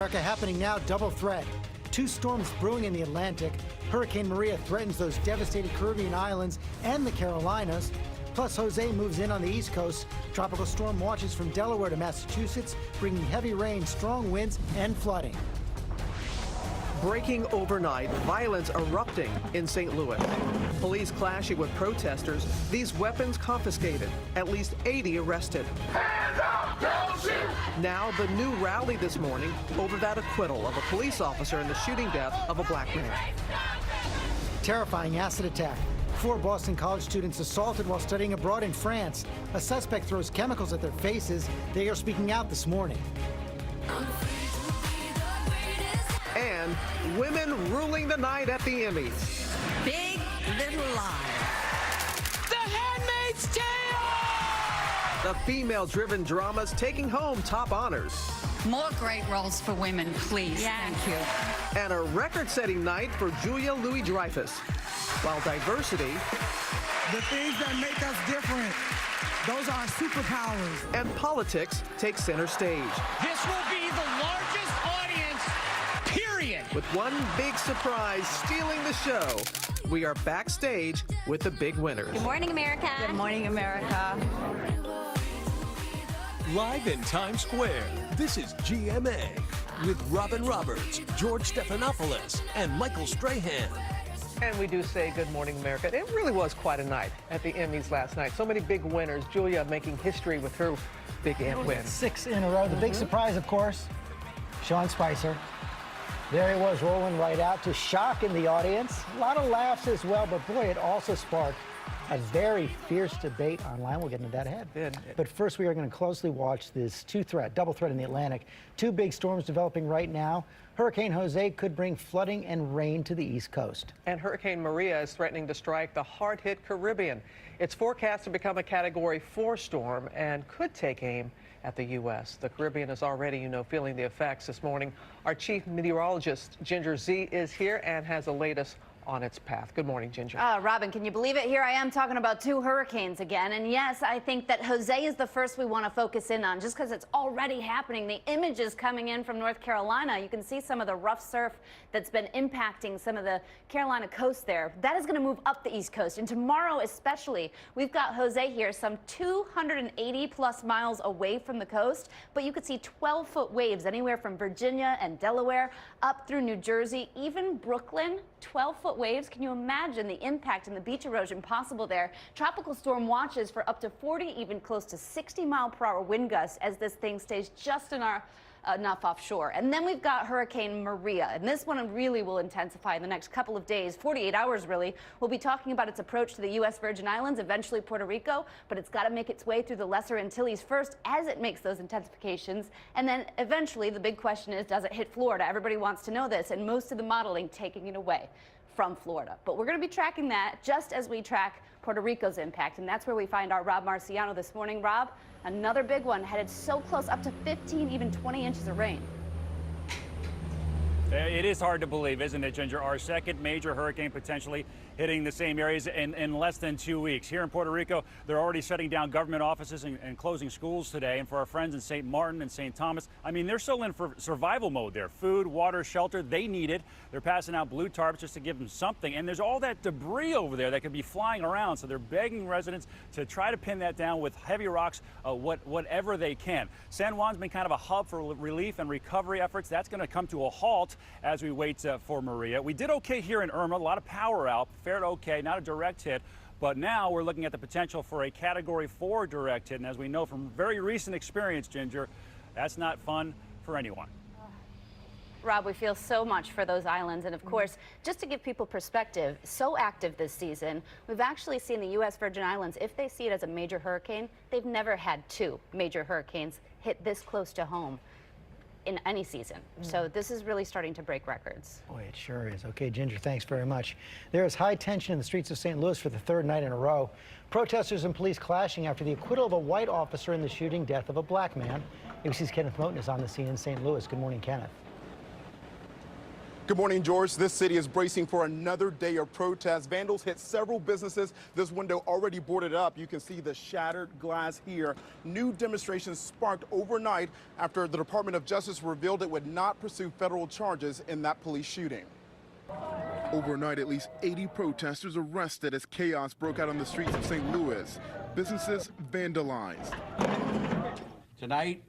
America happening now, double threat. Two storms brewing in the Atlantic. Hurricane Maria threatens those devastated Caribbean islands and the Carolinas. Plus, Jose moves in on the East Coast. Tropical storm watches from Delaware to Massachusetts, bringing heavy rain, strong winds, and flooding. Breaking overnight, violence erupting in St. Louis. Police clashing with protesters, these weapons confiscated, at least 80 arrested. Hands up, don't shoot! Now, the new rally this morning over that acquittal of a police officer in the shooting death of a black man. Terrifying acid attack. 4 Boston College students assaulted while studying abroad in France. A suspect throws chemicals at their faces. They are speaking out this morning. And women ruling the night at the Emmys. Big Little Lies. The Handmaid's Tale! The female-driven dramas taking home top honors. More great roles for women, please. Yes. Thank you. And a record-setting night for Julia Louis-Dreyfus. While diversity... The things that make us different, those are our superpowers. And politics take center stage. This will be the largest audience, period. With one big surprise stealing the show, we are backstage with the big winners. Good morning, America. Good morning, America. Live in Times Square, this is GMA with Robin Roberts, George Stephanopoulos, and Michael Strahan. And we do say good morning, America. It really was quite a night at the Emmys last night. So many big winners. Julia making history with her big win. 6 in a row. The big surprise, of course, Sean Spicer. There he was, rolling right out to shock in the audience. A lot of laughs as well, but boy, it also sparked a very fierce debate online. We'll get into that ahead. But first, we are going to closely watch this double threat in the Atlantic. 2 big storms developing right now. Hurricane Jose could bring flooding and rain to the East Coast. And Hurricane Maria is threatening to strike the hard-hit Caribbean. It's forecast to become a Category 4 storm and could take aim at the U.S. The Caribbean is already, feeling the effects this morning. Our chief meteorologist, Ginger Z, is here and has the latest on its path. Good morning, Ginger. Robin, can you believe it? Here I am talking about 2 hurricanes again. And yes, I think that Jose is the first we want to focus in on just because it's already happening. The images coming in from North Carolina, you can see some of the rough surf that's been impacting some of the Carolina coast there. That is going to move up the East Coast. And tomorrow especially, we've got Jose here some 280 plus miles away from the coast. But you could see 12-foot waves anywhere from Virginia and Delaware up through New Jersey, even Brooklyn. 12-foot waves. Can you imagine the impact and the beach erosion possible there? Tropical storm watches for up to 40, even close to 60-mile-per-hour wind gusts as this thing stays just in our enough offshore. And then we've got Hurricane Maria, and this one really will intensify in the next couple of days, 48 hours really. We'll be talking about its approach to the U.S. Virgin Islands, eventually Puerto Rico, but it's got to make its way through the Lesser Antilles first as it makes those intensifications. And then eventually the big question is, does it hit Florida? Everybody wants to know this, and most of the modeling taking it away from Florida. But we're going to be tracking that just as we track Puerto Rico's impact, and that's where we find our Rob Marciano this morning. Rob, another big one headed so close, up to 15, even 20 inches of rain. It is hard to believe, isn't it, Ginger? Our second major hurricane potentially hitting the same areas in less than 2 weeks. Here in Puerto Rico, they're already shutting down government offices and closing schools today. And for our friends in St. Martin and St. Thomas, I mean, they're still in for survival mode there. Food, water, shelter, they need it. They're passing out blue tarps just to give them something. And there's all that debris over there that could be flying around. So they're begging residents to try to pin that down with heavy rocks, whatever they can. San Juan's been kind of a hub for relief and recovery efforts. That's going to come to a halt as we wait for Maria. We did okay here in Irma, a lot of power out, fared okay, not a direct hit, but now we're looking at the potential for a Category 4 direct hit, and as we know from very recent experience, Ginger, that's not fun for anyone. Rob, we feel so much for those islands, and of course, just to give people perspective, so active this season, we've actually seen the U.S. Virgin Islands, if they see it as a major hurricane, they've never had 2 major hurricanes hit this close to home in any season. So this is really starting to break records. Boy, it sure is. Okay, Ginger, thanks very much. There is high tension in the streets of St. Louis for the 3rd night in a row. Protesters and police clashing after the acquittal of a white officer in the shooting death of a black man. ABC's Kenneth Moten is on the scene in St. Louis. Good morning, Kenneth. Good morning, George. This city is bracing for another day of protests. Vandals hit several businesses. This window already boarded up. You can see the shattered glass here. New demonstrations sparked overnight after the Department of Justice revealed it would not pursue federal charges in that police shooting. Overnight, at least 80 protesters arrested as chaos broke out on the streets of St. Louis. Businesses vandalized. Tonight,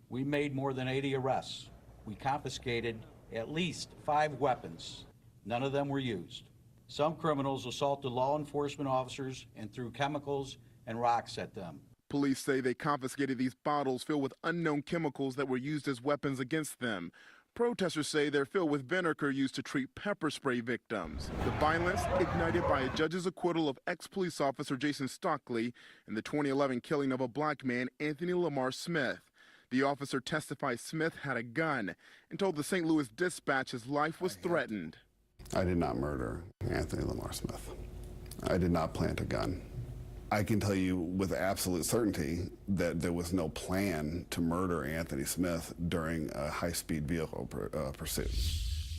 we made more than 80 arrests. We confiscated at least 5 weapons. None of them were used. Some criminals assaulted law enforcement officers and threw chemicals and rocks at them. Police say they confiscated these bottles filled with unknown chemicals that were used as weapons against them. Protesters say they're filled with vinegar used to treat pepper spray victims. The violence ignited by a judge's acquittal of ex-police officer Jason Stockley and the 2011 killing of a black man, Anthony Lamar Smith. The officer testified Smith had a gun and told the St. Louis Dispatch his life was threatened. I did not murder Anthony Lamar Smith. I did not plant a gun. I can tell you with absolute certainty that there was no plan to murder Anthony Smith during a high-speed vehicle pursuit.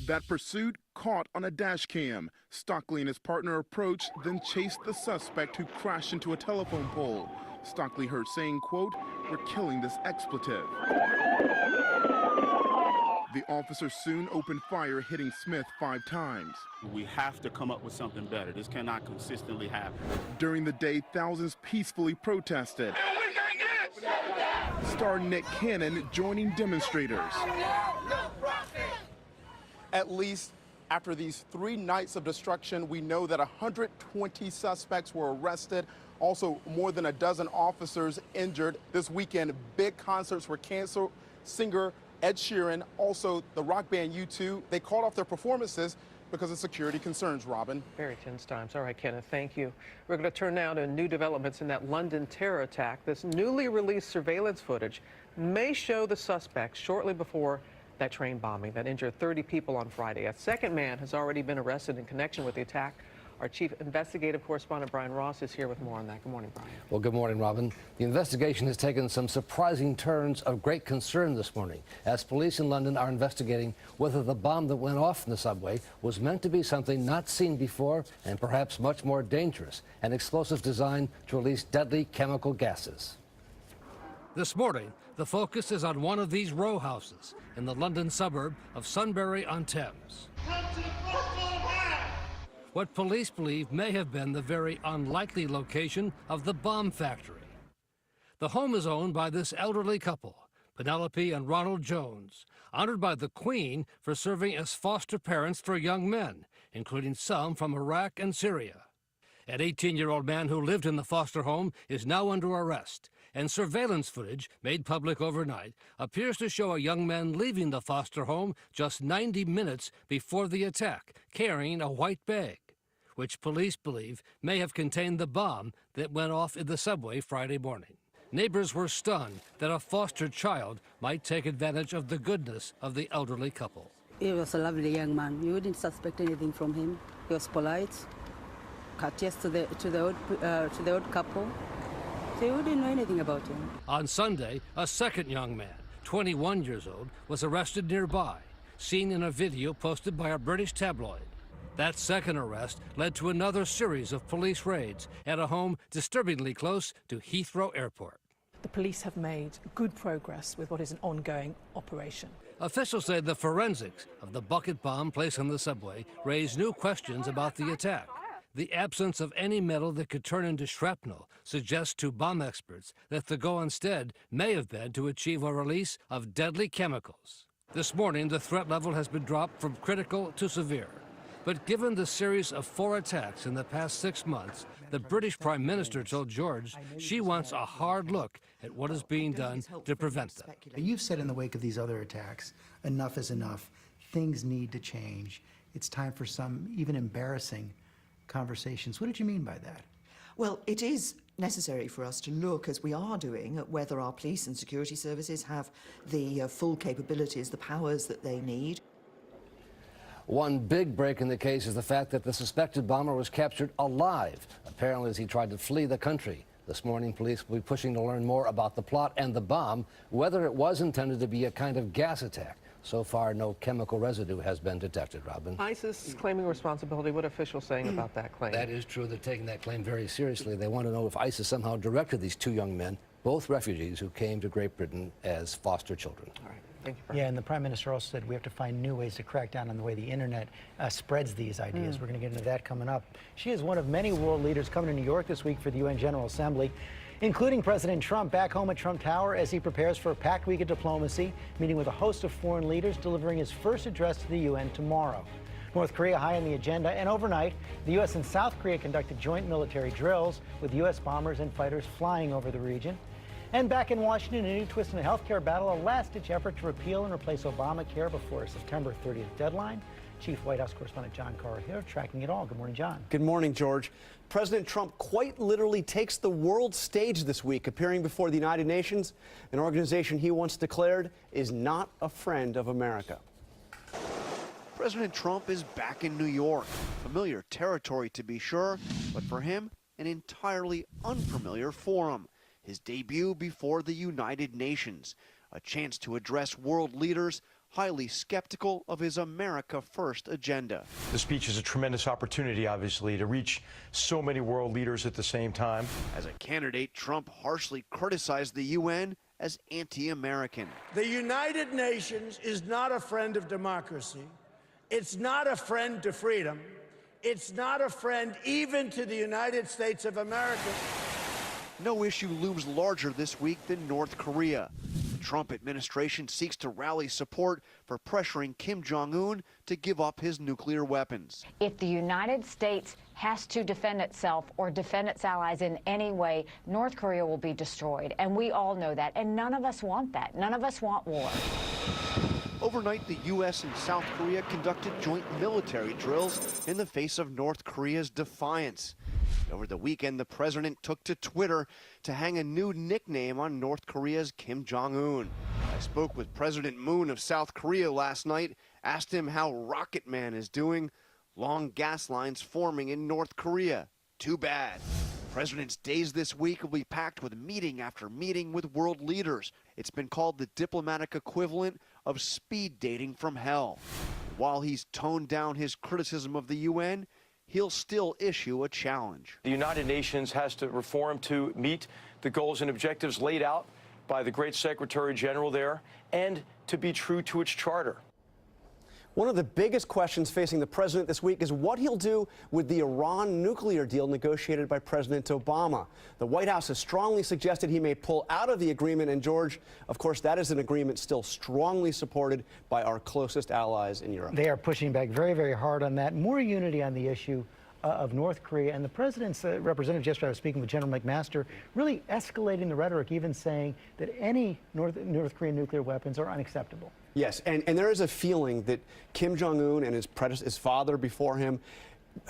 That pursuit caught on a dash cam. Stockley and his partner approached, then chased the suspect who crashed into a telephone pole. Stockley heard saying, quote, "We're killing this expletive." The officer soon opened fire, hitting Smith 5 times. We have to come up with something better. This cannot consistently happen. During the day, thousands peacefully protested. Star Nick Cannon joining demonstrators. At least after these 3 nights of destruction, we know that 120 suspects were arrested. Also, more than a dozen officers injured. This weekend, big concerts were canceled. Singer Ed Sheeran, also the rock band U2, they called off their performances because of security concerns, Robin. Very tense times. All right, Kenneth, thank you. We're going to turn now to new developments in that London terror attack. This newly released surveillance footage may show the suspects shortly before that train bombing that injured 30 people on Friday. A second man has already been arrested in connection with the attack. Our chief investigative correspondent, Brian Ross, is here with more on that. Good morning, Brian. Well, good morning, Robin. The investigation has taken some surprising turns of great concern this morning, as police in London are investigating whether the bomb that went off in the subway was meant to be something not seen before and perhaps much more dangerous, an explosive designed to release deadly chemical gases. This morning, the focus is on one of these row houses in the London suburb of Sunbury-on-Thames. What police believe may have been the very unlikely location of the bomb factory. The home is owned by this elderly couple, Penelope and Ronald Jones, honored by the Queen for serving as foster parents for young men, including some from Iraq and Syria. An 18-year-old man who lived in the foster home is now under arrest, and surveillance footage made public overnight appears to show a young man leaving the foster home just 90 minutes before the attack, carrying a white bag, which police believe may have contained the bomb that went off in the subway Friday morning. Neighbors were stunned that a foster child might take advantage of the goodness of the elderly couple. He was a lovely young man. You wouldn't suspect anything from him. He was polite, courteous to the old couple. So you wouldn't know anything about him. On Sunday, a second young man, 21 years old, was arrested nearby, seen in a video posted by a British tabloid. That second arrest led to another series of police raids at a home disturbingly close to Heathrow Airport. The police have made good progress with what is an ongoing operation. Officials say the forensics of the bucket bomb placed on the subway raised new questions about the attack. The absence of any metal that could turn into shrapnel suggests to bomb experts that the go instead may have been to achieve a release of deadly chemicals. This morning, the threat level has been dropped from critical to severe. But given the series of 4 attacks in the past 6 months, the British Prime Minister told George she wants a hard look at what is being done to prevent them. You've said in the wake of these other attacks, enough is enough. Things need to change. It's time for some even embarrassing conversations. What did you mean by that? Well, it is necessary for us to look, as we are doing, at whether our police and security services have the full capabilities, the powers that they need. One big break in the case is the fact that the suspected bomber was captured alive, apparently as he tried to flee the country. This morning, police will be pushing to learn more about the plot and the bomb, whether it was intended to be a kind of gas attack So far, no chemical residue has been detected, Robin. ISIS is claiming responsibility. What officials saying about that claim? That is true. They're taking that claim very seriously. They want to know if ISIS somehow directed these two young men, both refugees who came to Great Britain as foster children. All right. Thank you. Yeah, and the Prime Minister also said we have to find new ways to crack down on the way the internet spreads these ideas. We're going to get into that coming up. She is one of many world leaders coming to New York this week for the UN General Assembly, including President Trump back home at Trump Tower as he prepares for a packed week of diplomacy, meeting with a host of foreign leaders, delivering his first address to the UN tomorrow. North Korea high on the agenda, and overnight, the U.S. and South Korea conducted joint military drills with U.S. bombers and fighters flying over the region. And back in Washington, a new twist in the health care battle, a last-ditch effort to repeal and replace Obamacare before a September 30th deadline. Chief White House correspondent John Carr here tracking it all. Good morning, John. Good morning, George. President Trump quite literally takes the world stage this week, appearing before the United Nations, an organization he once declared is not a friend of America. President Trump is back in New York, familiar territory to be sure, but for him, an entirely unfamiliar forum. His debut before the United Nations, a chance to address world leaders highly skeptical of his America First agenda. The speech is a tremendous opportunity, obviously, to reach so many world leaders at the same time. As a candidate, Trump harshly criticized the UN as anti-American. The United Nations is not a friend of democracy. It's not a friend to freedom. It's not a friend even to the United States of America. No issue looms larger this week than North Korea. The Trump administration seeks to rally support for pressuring Kim Jong-un to give up his nuclear weapons. If the United States has to defend itself or defend its allies in any way, North Korea will be destroyed. And we all know that. And none of us want that. None of us want war. Overnight, the U.S. and South Korea conducted joint military drills in the face of North Korea's defiance. Over the weekend, the president took to Twitter to hang a new nickname on North Korea's Kim Jong-un. I spoke with President Moon of South Korea last night, asked him how Rocket Man is doing. Long gas lines forming in North Korea. Too bad. The president's days this week will be packed with meeting after meeting with world leaders. It's been called the diplomatic equivalent of speed dating from hell. While he's toned down his criticism of the UN, he'll still issue a challenge. The United Nations has to reform to meet the goals and objectives laid out by the great Secretary General there and to be true to its charter. One of the biggest questions facing the president this week is what he'll do with the Iran nuclear deal negotiated by President Obama. The White House has strongly suggested he may pull out of the agreement, and George, of course, that is an agreement still strongly supported by our closest allies in Europe. They are pushing back very, very hard on that. More unity on the issue of North Korea, and the president's representative yesterday, I was speaking with General McMaster, really escalating the rhetoric, even saying that any North Korean nuclear weapons are unacceptable. Yes, and there is a feeling that Kim Jong-un and his father before him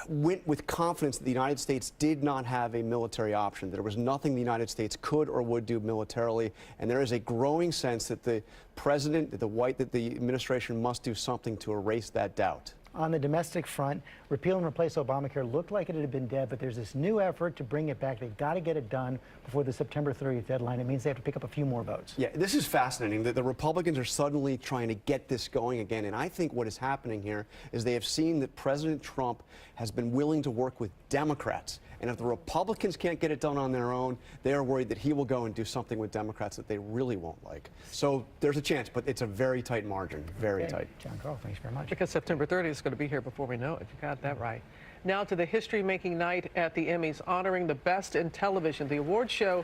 went with confidence that the United States did not have a military option, that there was nothing the United States could or would do militarily, and there is a growing sense that the president, that the administration must do something to erase that doubt. On the domestic front, repeal and replace Obamacare looked like it had been dead, but there's this new effort to bring it back. They've got to get it done before the September 30th deadline. It means they have to pick up a few more votes. Yeah, this is fascinating that the Republicans are suddenly trying to get this going again. And I think what is happening here is they have seen that President Trump has been willing to work with Democrats. And if the Republicans can't get it done on their own, they are worried that he will go and do something with Democrats that they really won't like. So there's a chance, but it's a very tight margin, very tight. John Carl, thanks very much. Because September 30th is going to be here before we know it. You got that right. Now to the history-making night at the Emmys, honoring the best in television. The award show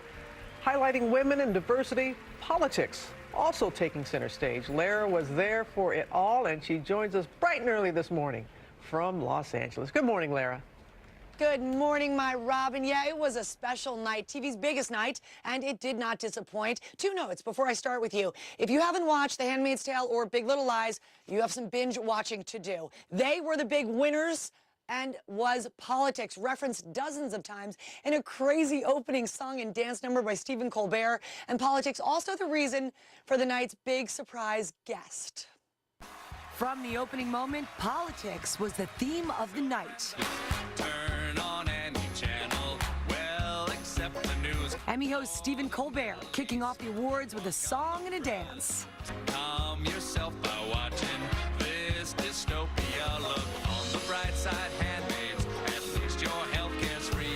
highlighting women and diversity, politics also taking center stage. Lara was there for it all, and she joins us bright and early this morning from Los Angeles. Good morning, Lara. Good morning, my Robin. Yeah, it was a special night, TV's biggest night, and it did not disappoint. 2 notes before I start with you. If you haven't watched The Handmaid's Tale or Big Little Lies, you have some binge watching to do. They were the big winners, and was politics referenced dozens of times in a crazy opening song and dance number by Stephen Colbert. And politics also the reason for the night's big surprise guest. From the opening moment, politics was the theme of the night. Turn on any channel, well, except the news. Emmy host Stephen Colbert kicking off the awards with a song and a dance. Come calm yourself by watching this dystopia. Look on the bright side, Handmaids, at least your healthcare's free.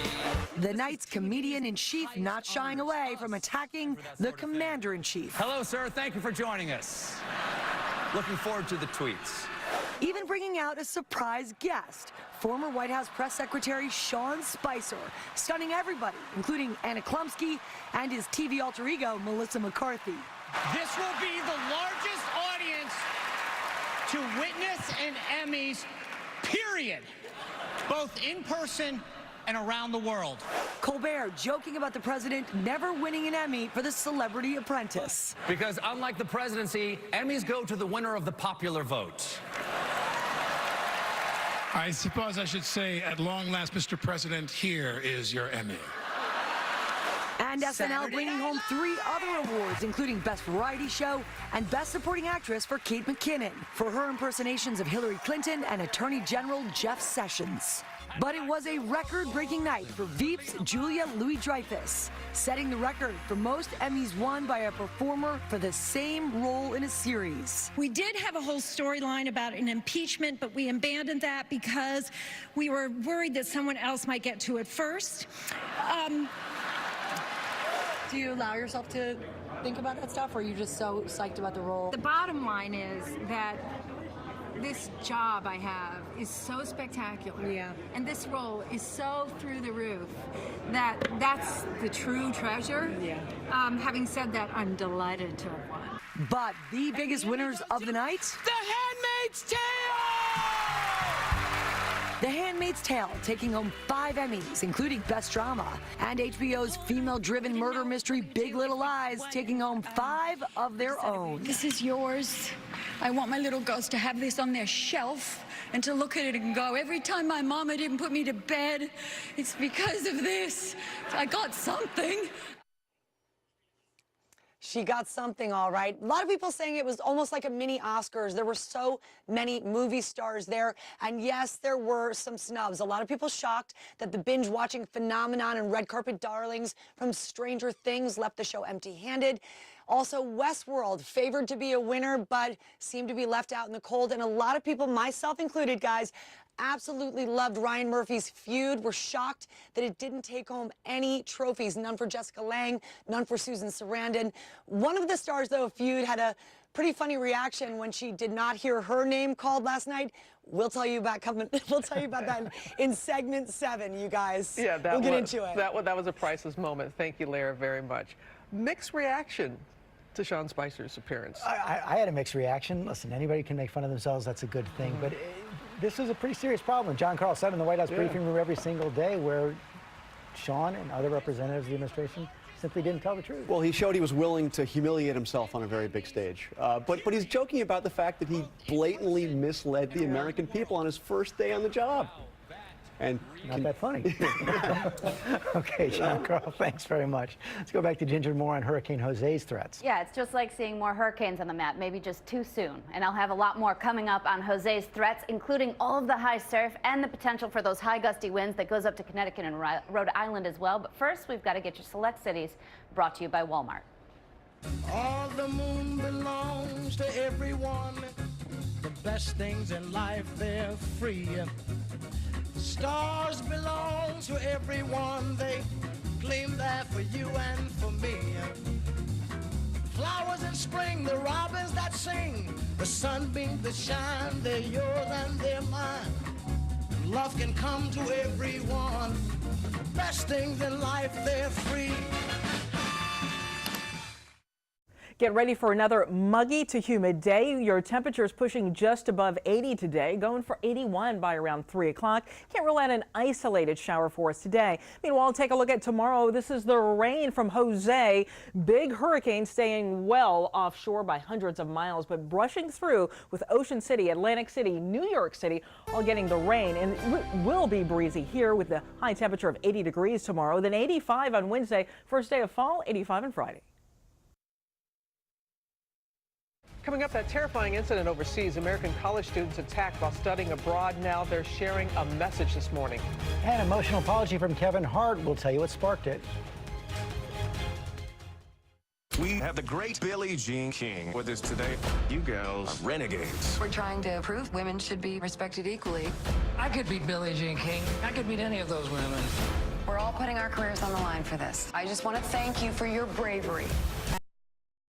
The night's comedian-in-chief not shying away from attacking the commander-in-chief. Hello, sir. Thank you for joining us. Looking forward to the tweets. Even bringing out a surprise guest, former White House press secretary Sean Spicer, stunning everybody, including Anna Klumsky and his TV alter ego, Melissa McCarthy. This will be the largest audience to witness an Emmys, period, both in person and around the world. Colbert joking about the president never winning an Emmy for The Celebrity Apprentice. Because unlike the presidency, Emmys go to the winner of the popular vote. I suppose I should say, at long last, Mr. President, here is your Emmy. And SNL bringing home 3 other awards, including Best Variety Show and Best Supporting Actress for Kate McKinnon for her impersonations of Hillary Clinton and Attorney General Jeff Sessions. But it was a record-breaking night for Veep's Julia Louis-Dreyfus, setting the record for most Emmys won by a performer for the same role in a series. We did have a whole storyline about an impeachment, but we abandoned that because we were worried that someone else might get to it first. Do you allow yourself to think about that stuff, or are you just so psyched about the role? The bottom line is that this job I have is so spectacular. Yeah. And this role is so through the roof that that's the true treasure. Yeah. Having said that, I'm delighted to have won. But the biggest winners of the night? The Handmaid's Tale! The Handmaid's Tale taking home 5 Emmys, including Best Drama, and HBO's female-driven murder mystery Big Little Lies taking home 5 of their own. This is yours. I want my little girls to have this on their shelf and to look at it and go, every time my mama didn't put me to bed, it's because of this. I got something. She got something, all right. A lot of people saying it was almost like a mini Oscars. There were so many movie stars there. And yes, there were some snubs. A lot of people shocked that the binge-watching phenomenon and red carpet darlings from Stranger Things left the show empty-handed. Also, Westworld, favored to be a winner, but seemed to be left out in the cold. And a lot of people, myself included, guys, absolutely loved Ryan Murphy's feud. We're shocked that it didn't take home any trophies. None for Jessica Lange, none for Susan Sarandon. One of the stars, though, of feud had a pretty funny reaction when she did not hear her name called last night. We'll tell you about that in segment 7, you guys. Yeah, we'll get into it. That was a priceless moment. Thank you, Lara, very much. Mixed reaction to Sean Spicer's appearance. I had a mixed reaction. Listen, anybody can make fun of themselves. That's a good thing. But this is a pretty serious problem. John Carl said in the White House briefing room every single day where Sean and other representatives of the administration simply didn't tell the truth. Well, he showed he was willing to humiliate himself on a very big stage. But he's joking about the fact that he blatantly misled the American people on his first day on the job. And not that funny. Okay, John Carl, thanks very much. Let's go back to Ginger more on Hurricane Jose's threats. Yeah, it's just like seeing more hurricanes on the map, maybe just too soon. And I'll have a lot more coming up on Jose's threats, including all of the high surf and the potential for those high gusty winds that goes up to Connecticut and Rhode Island as well. But first, we've got to get your select cities, brought to you by Walmart. All the moon belongs to everyone. The best things in life, they're free. Stars belong to everyone. They gleam there for you and for me. Flowers in spring, the robins that sing, the sunbeams that shine, they're yours and they're mine. Love can come to everyone. The best things in life, they're free. Get ready for another muggy to humid day. Your temperature is pushing just above 80 today, going for 81 by around 3 o'clock. Can't rule out an isolated shower for us today. Meanwhile, take a look at tomorrow. This is the rain from Jose. Big hurricane staying well offshore by hundreds of miles, but brushing through with Ocean City, Atlantic City, New York City, all getting the rain. And it will be breezy here with the high temperature of 80 degrees tomorrow, then 85 on Wednesday. First day of fall, 85 on Friday. Coming up, that terrifying incident overseas. American college students attacked while studying abroad. Now they're sharing a message this morning. An emotional apology from Kevin Hart. We'll tell you what sparked it. We have the great Billie Jean King with us today. You girls are renegades. We're trying to prove women should be respected equally. I could beat Billie Jean King. I could beat any of those women. We're all putting our careers on the line for this. I just want to thank you for your bravery.